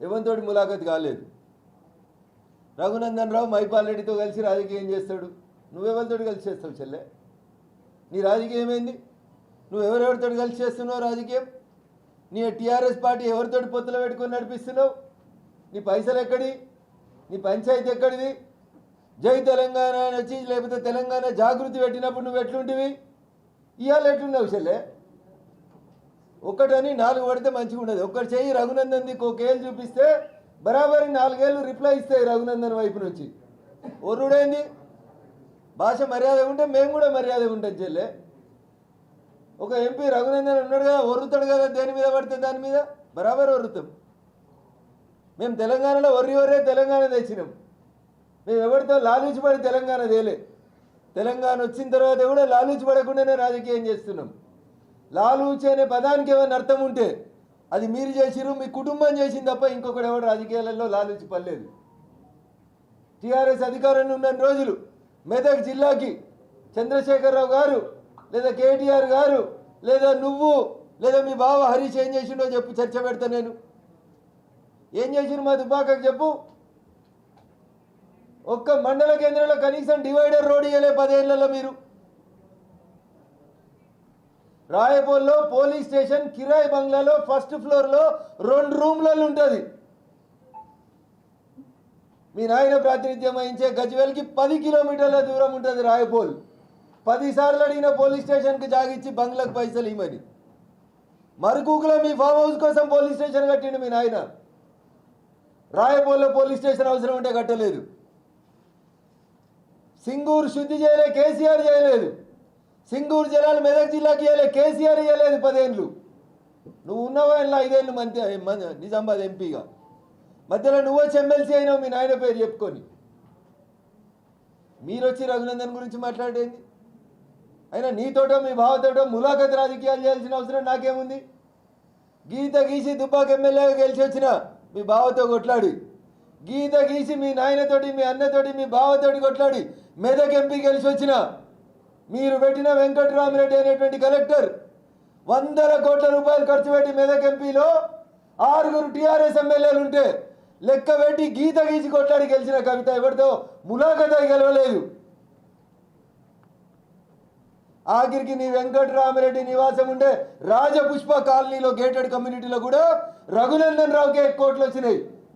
ఎవరితోటి ములాఖత్ కాలేదు. రఘునందన్ రావు మైపాల్ రెడ్డితో కలిసి రాజకీయం చేస్తాడు. నువ్వెవరితో కలిసి చేస్తావు చెల్లె? నీ రాజకీయం ఏంది? నువ్వు ఎవరెవరితో కలిసి చేస్తున్నావు రాజకీయం? నీ టీఆర్ఎస్ పార్టీ ఎవరితో పొత్తులు పెట్టుకొని నడిపిస్తున్నావు? నీ పైసలు ఎక్కడి? నీ పంచాయతీ ఎక్కడిది? జై తెలంగాణ అని వచ్చి లేకపోతే తెలంగాణ జాగృతి పెట్టినప్పుడు నువ్వు ఎట్లుంటివి? ఇవాళ ఎట్లున్నావు చెల్లె? ఒక్కటని 4 పడితే మంచిగా ఉండదు. ఒక్కటి చెయ్యి రఘునందన్ది కేలు చూపిస్తే బరాబరి 4 ఏళ్ళు రిప్లై ఇస్తాయి రఘునందన్ వైపు నుంచి. ఒర్రుడైంది. భాష మర్యాద ఉంటే మేము కూడా మర్యాద ఉంటాం చెల్లె. ఒక ఎంపీ రఘునందన్ ఉన్నాడు కదా, ఒర్రుతాడు కదా, దేని మీద పడితే దాని మీద బరాబర్ ఒర్రుతాం. మేము తెలంగాణలో ఒర్రే తెలంగాణ తెచ్చినాం. మేము ఎవరితో లాలూచి పడి తెలంగాణ తేలే. తెలంగాణ వచ్చిన తర్వాత కూడా లాలూచి పడకుండానే రాజకీయం చేస్తున్నాం. లాలూచి అనే పదానికి ఏమైనా అర్థం ఉంటే అది మీరు చేసిరు, మీ కుటుంబం చేసింది తప్ప ఇంకొకటి ఎవరు రాజకీయాలలో లాలూచి పడలేదు. టీఆర్ఎస్ అధికారంలో ఉన్న రోజులు మెదక్ జిల్లాకి చంద్రశేఖరరావు గారు లేదా కేటీఆర్ గారు లేదా నువ్వు లేదా మీ బావ హరీష్ ఏం చేసిండో చెప్పు, చర్చ పెడతా నేను. ఏం చేసిండు మా దుబ్బాకకు చెప్పు. ఒక్క మండల కేంద్రంలో కనీసం డివైడర్ రోడ్ ఇవ్వలే 10 ఏళ్లలో మీరు. రాయపూర్లో పోలీస్ స్టేషన్ కిరాయి బంగ్లాలో ఫస్ట్ ఫ్లోర్లో 2 రూమ్లలో ఉంటుంది. మీ నాయన ప్రాతినిధ్యం వహించే గజ్వేల్కి 10 కిలోమీటర్ల దూరం ఉంటుంది రాయపూర్. 10 సార్లు అడిగిన పోలీస్ స్టేషన్కి జాగిచ్చి బంగ్లాకు పైసలు ఇవ్వమని. మరుకూకులో మీ ఫామ్ హౌస్ కోసం పోలీస్ స్టేషన్ కట్టిండు మీ నాయన. రాయపూర్లో పోలీస్ స్టేషన్ అవసరం ఉంటే కట్టలేదు. సింగూరు శుద్ధి చేయలే, కేసీఆర్ చేయలేదు. సింగూరు జలాలు మెదక్ జిల్లాకి ఇవ్వలే, కేసీఆర్ ఇవ్వలేదు 10 ఏళ్ళు. నువ్వు ఉన్నావా ఇలా 5 ఏళ్ళు నిజామాబాద్ ఎంపీగా. మధ్యలో నువ్వు వచ్చి ఎమ్మెల్సీ అయినావు మీ నాయన పేరు చెప్పుకొని. మీరు వచ్చి రఘునందన్ గురించి మాట్లాడేది. అయినా నీతోటో మీ బావతోటో ములాఖత్ రాజకీయాలు చేయాల్సిన అవసరం నాకేముంది? గీత గీసి దుబ్బాక ఎమ్మెల్యేగా గెలిచి వచ్చిన మీ బావతో కొట్లాడి, గీత గీసి మీ నాయనతోటి మీ అన్నతోటి మీ బావతోటి కొట్లాడి మెదక్ ఎంపీ గెలిచి వచ్చిన మీరు పెట్టిన వెంకటరామరెడ్డి అనేటువంటి కలెక్టర్ 100 కోట్ల రూపాయలు ఖర్చు పెట్టి మెదక్ ఎంపీలో 6 టీఆర్ఎస్ ఎమ్మెల్యేలు ఉంటే లెక్క పెట్టి గీత గీసి కొట్లాడి గెలిచిన కవిత ఎవరితో ములాఖత్ గెలవలేదు. ఆఖరికి నీ వెంకటరామరెడ్డి నివాసం ఉండే రాజపుష్ప కాలనీలో గేటెడ్ కమ్యూనిటీలో కూడా రఘునందన్ రావుకే కోట్లు వచ్చినాయి.